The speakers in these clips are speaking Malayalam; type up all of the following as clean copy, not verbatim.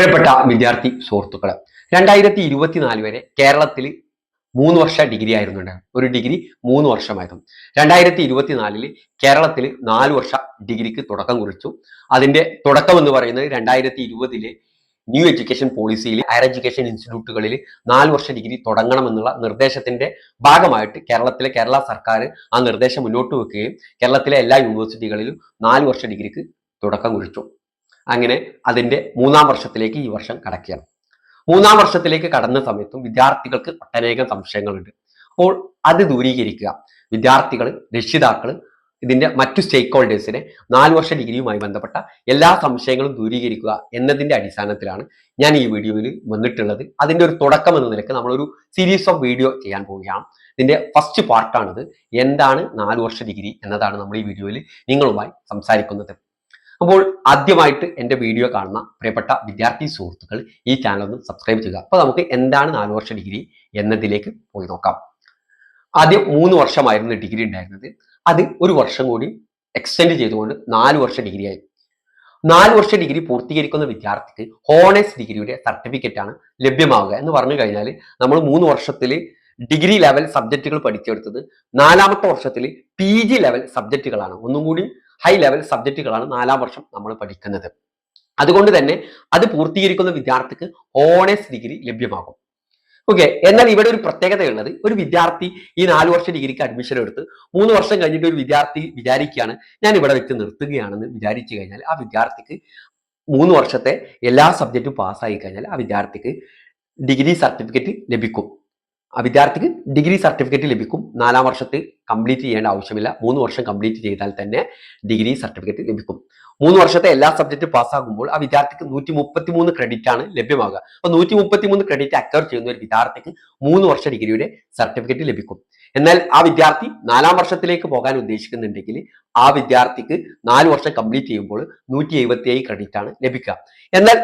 പ്രിയപ്പെട്ട വിദ്യാർത്ഥി സുഹൃത്തുക്കളെ, 2024 വരെ കേരളത്തിൽ 3 വർഷ ഡിഗ്രി ആയിരുന്നു. ഒരു ഡിഗ്രി 3 വർഷമായിരുന്നു. 2024 കേരളത്തിൽ 4 വർഷ ഡിഗ്രിക്ക് തുടക്കം കുറിച്ചു. അതിന്റെ തുടക്കം എന്ന് പറയുന്നത് 2020 ന്യൂ എഡ്യൂക്കേഷൻ പോളിസിയിൽ ഹയർ എഡ്യൂക്കേഷൻ ഇൻസ്റ്റിറ്റ്യൂട്ടുകളിൽ 4 വർഷ ഡിഗ്രി തുടങ്ങണമെന്നുള്ള നിർദ്ദേശത്തിന്റെ ഭാഗമായിട്ട് കേരള സർക്കാർ ആ നിർദ്ദേശം മുന്നോട്ട് വെക്കുകയും കേരളത്തിലെ എല്ലാ യൂണിവേഴ്സിറ്റികളിലും 4 വർഷ ഡിഗ്രിക്ക് തുടക്കം കുറിച്ചു. അങ്ങനെ അതിന്റെ 3-ാം വർഷത്തിലേക്ക് ഈ വർഷം കടക്കുകയാണ്. 3-ാം വർഷത്തിലേക്ക് കടന്ന സമയത്തും വിദ്യാർത്ഥികൾക്ക് ഒട്ടനേകം സംശയങ്ങളുണ്ട്. അപ്പോൾ അത് ദൂരീകരിക്കുക, വിദ്യാർത്ഥികൾ, രക്ഷിതാക്കൾ, ഇതിന്റെ മറ്റു സ്റ്റേക്ക് ഹോൾഡേഴ്സിനെ 4 വർഷ ഡിഗ്രിയുമായി ബന്ധപ്പെട്ട എല്ലാ സംശയങ്ങളും ദൂരീകരിക്കുക എന്നതിന്റെ അടിസ്ഥാനത്തിലാണ് ഞാൻ ഈ വീഡിയോയിൽ വന്നിട്ടുള്ളത്. അതിന്റെ ഒരു തുടക്കം എന്ന നിലയ്ക്ക് നമ്മളൊരു സീരീസ് ഓഫ് വീഡിയോ ചെയ്യാൻ പോവുകയാണ്. ഇതിന്റെ ഫസ്റ്റ് പാർട്ടാണിത്. എന്താണ് 4 വർഷ ഡിഗ്രി എന്നതാണ് നമ്മൾ ഈ വീഡിയോയിൽ നിങ്ങളുമായി സംസാരിക്കുന്നത്. അപ്പോൾ ആദ്യമായിട്ട് എൻ്റെ വീഡിയോ കാണുന്ന പ്രിയപ്പെട്ട വിദ്യാർത്ഥി സുഹൃത്തുക്കൾ ഈ ചാനൽ ഒന്ന് സബ്സ്ക്രൈബ് ചെയ്യുക. അപ്പോൾ നമുക്ക് എന്താണ് 4 വർഷ ഡിഗ്രി എന്നതിലേക്ക് പോയി നോക്കാം. ആദ്യം 3 വർഷമായിരുന്നു ഡിഗ്രി ഉണ്ടായിരുന്നത്. അത് ഒരു വർഷം കൂടി എക്സ്റ്റെൻഡ് ചെയ്തുകൊണ്ട് 4 വർഷ ഡിഗ്രി ആയി. 4 വർഷ ഡിഗ്രി പൂർത്തീകരിക്കുന്ന വിദ്യാർത്ഥിക്ക് ഹോണേഴ്സ് ഡിഗ്രിയുടെ സർട്ടിഫിക്കറ്റ് ആണ് ലഭ്യമാവുക. എന്ന് പറഞ്ഞു കഴിഞ്ഞാൽ നമ്മൾ 3 വർഷത്തിൽ ഡിഗ്രി ലെവൽ സബ്ജക്റ്റുകൾ പഠിച്ചെടുത്തത് 4-ാമത്തെ വർഷത്തിൽ PG ലെവൽ സബ്ജക്റ്റുകളാണ്. ഒന്നും കൂടി ഹൈ ലെവൽ സബ്ജക്റ്റുകളാണ് 4-ാം വർഷം നമ്മൾ പഠിക്കുന്നത്. അതുകൊണ്ട് തന്നെ അത് പൂർത്തീകരിക്കുന്ന വിദ്യാർത്ഥിക്ക് ഓണേഴ്സ് ഡിഗ്രി ലഭ്യമാകും. ഓക്കെ. എന്നാൽ ഇവിടെ ഒരു പ്രത്യേകതയുള്ളത്, ഒരു വിദ്യാർത്ഥി ഈ 4 വർഷ ഡിഗ്രിക്ക് അഡ്മിഷൻ എടുത്ത് 3 വർഷം കഴിഞ്ഞിട്ട് ഒരു വിദ്യാർത്ഥി വിചാരിക്കുകയാണ് ഞാൻ ഇവിടെ വെച്ച് നിർത്തുകയാണെന്ന് വിചാരിച്ചു കഴിഞ്ഞാൽ ആ വിദ്യാർത്ഥിക്ക് 3 വർഷത്തെ എല്ലാ സബ്ജക്റ്റും പാസ്സായി കഴിഞ്ഞാൽ ആ വിദ്യാർത്ഥിക്ക് ഡിഗ്രി സർട്ടിഫിക്കറ്റ് ലഭിക്കും. ആ വിദ്യാർത്ഥിക്ക് ഡിഗ്രി സർട്ടിഫിക്കറ്റ് ലഭിക്കും. 4-ാം വർഷത്തിൽ കംപ്ലീറ്റ് ചെയ്യേണ്ട ആവശ്യമില്ല. 3 വർഷം കംപ്ലീറ്റ് ചെയ്താൽ തന്നെ ഡിഗ്രി സർട്ടിഫിക്കറ്റ് ലഭിക്കും. 3 വർഷത്തെ എല്ലാ സബ്ജക്റ്റും പാസ്സാകുമ്പോൾ ആ വിദ്യാർത്ഥിക്ക് 133 ക്രെഡിറ്റ് ആണ് ലഭ്യമാകുക. അപ്പോൾ 133 ക്രെഡിറ്റ് അക്വയർ ചെയ്യുന്ന ഒരു വിദ്യാർത്ഥിക്ക് 3 വർഷ ഡിഗ്രിയുടെ സർട്ടിഫിക്കറ്റ് ലഭിക്കും. എന്നാൽ ആ വിദ്യാർത്ഥി 4-ാം വർഷത്തിലേക്ക് പോകാൻ ഉദ്ദേശിക്കുന്നുണ്ടെങ്കിൽ ആ വിദ്യാർത്ഥിക്ക് 4 വർഷം കംപ്ലീറ്റ് ചെയ്യുമ്പോൾ 177 ക്രെഡിറ്റ് ആണ് ലഭിക്കുക. എന്നാൽ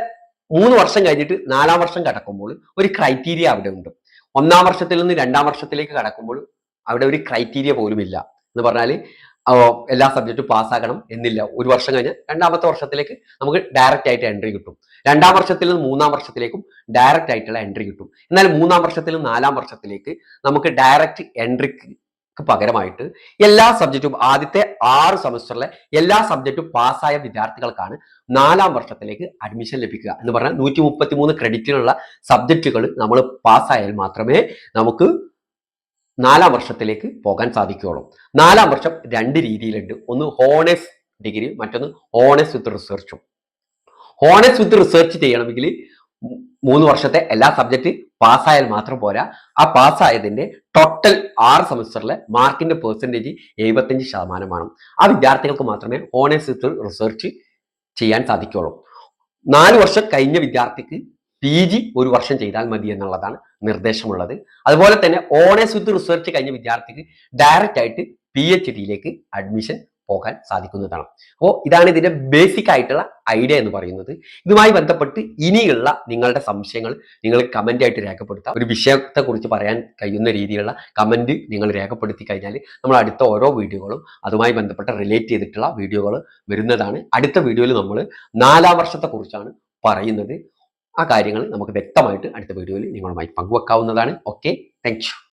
3 വർഷം കഴിഞ്ഞിട്ട് 4-ാം വർഷം കടക്കുമ്പോൾ ഒരു ക്രൈറ്റീരിയ അവിടെ ഉണ്ട്. 1-ാം വർഷത്തിൽ നിന്ന് 2-ാം വർഷത്തിലേക്ക് കടക്കുമ്പോൾ അവിടെ ഒരു ക്രൈറ്റീരിയ പോലും ഇല്ല. എന്ന് പറഞ്ഞാൽ എല്ലാ സബ്ജക്റ്റും പാസ്സാകണം എന്നില്ല. ഒരു വർഷം കഴിഞ്ഞ് 2-ാമത്തെ വർഷത്തിലേക്ക് നമുക്ക് ഡയറക്റ്റ് ആയിട്ട് എൻട്രി കിട്ടും. 2-ാം വർഷത്തിൽ നിന്ന് 3-ാം വർഷത്തിലേക്കും ഡയറക്റ്റ് ആയിട്ടുള്ള എൻട്രി കിട്ടും. എന്നാൽ 3-ാം വർഷത്തിൽ നിന്ന് 4-ാം വർഷത്തിലേക്ക് നമുക്ക് ഡയറക്റ്റ് എൻട്രിക്ക് പകരമായിട്ട് എല്ലാ സബ്ജക്റ്റും ആദ്യത്തെ 6 സെമസ്റ്ററിലെ എല്ലാ സബ്ജക്റ്റും പാസ്സായ വിദ്യാർത്ഥികൾക്കാണ് 4-ാം വർഷത്തിലേക്ക് അഡ്മിഷൻ ലഭിക്കുക. എന്ന് പറഞ്ഞാൽ 133 ക്രെഡിറ്റിനുള്ള സബ്ജക്റ്റുകൾ നമ്മൾ പാസ്സായാൽ മാത്രമേ നമുക്ക് 4-ാം വർഷത്തിലേക്ക് പോകാൻ സാധിക്കുകയുള്ളൂ. 4-ാം വർഷം 2 രീതിയിലുണ്ട്. ഒന്ന് ഹോണേഴ്സ് ഡിഗ്രി, മറ്റൊന്ന് ഹോണേഴ്സ് വിത്ത് റിസർച്ചും. ഹോണേഴ്സ് വിത്ത് റിസർച്ച് ചെയ്യണമെങ്കിൽ 3 വർഷത്തെ എല്ലാ സബ്ജക്റ്റ് പാസ്സായാൽ മാത്രം പോരാ. ആ പാസ്സായതിന്റെ ടോട്ടൽ 6 സെമസ്റ്ററിലെ മാർക്കിന്റെ പെർസെൻറ്റേജ് 75% ആ വിദ്യാർത്ഥികൾക്ക് മാത്രമേ ഹോണേഴ്സ് വിത്ത് റിസർച്ച് ചെയ്യാൻ സാധിക്കുകയുള്ളൂ. 4 വർഷം കഴിഞ്ഞ വിദ്യാർത്ഥിക്ക് PG 1 വർഷം ചെയ്താൽ മതി എന്നുള്ളതാണ് നിർദ്ദേശമുള്ളത്. അതുപോലെ തന്നെ ഓണേഴ്സ് വിത്ത് റിസർച്ച് കഴിഞ്ഞ വിദ്യാർത്ഥിക്ക് ഡയറക്റ്റ് ആയിട്ട് PhDയിലേക്ക് അഡ്മിഷൻ പോകാൻ സാധിക്കുന്നതാണ്. അപ്പോൾ ഇതാണ് ഇതിന്റെ ബേസിക് ആയിട്ടുള്ള ഐഡിയ എന്ന് പറയുന്നത്. ഇതുമായി ബന്ധപ്പെട്ട് ഇനിയുള്ള നിങ്ങളുടെ സംശയങ്ങൾ നിങ്ങൾ കമന്റ് ആയിട്ട് രേഖപ്പെടുത്താം. ഒരു വിഷയത്തെ കുറിച്ച് പറയാൻ കഴിയുന്ന രീതിയിലുള്ള കമന്റ് നിങ്ങൾ രേഖപ്പെടുത്തി കഴിഞ്ഞാൽ നമ്മൾ അടുത്ത ഓരോ വീഡിയോകളും അതുമായി ബന്ധപ്പെട്ട റിലേറ്റ് ചെയ്തിട്ടുള്ള വീഡിയോകൾ വരുന്നതാണ്. അടുത്ത വീഡിയോയിൽ നമ്മൾ 4-ാം വർഷത്തെ കുറിച്ചാണ് പറയുന്നത്. ആ കാര്യങ്ങൾ നമുക്ക് വ്യക്തമായിട്ട് അടുത്ത വീഡിയോയിൽ നിങ്ങളുമായി പങ്കുവെക്കാവുന്നതാണ്. Okay, thank you.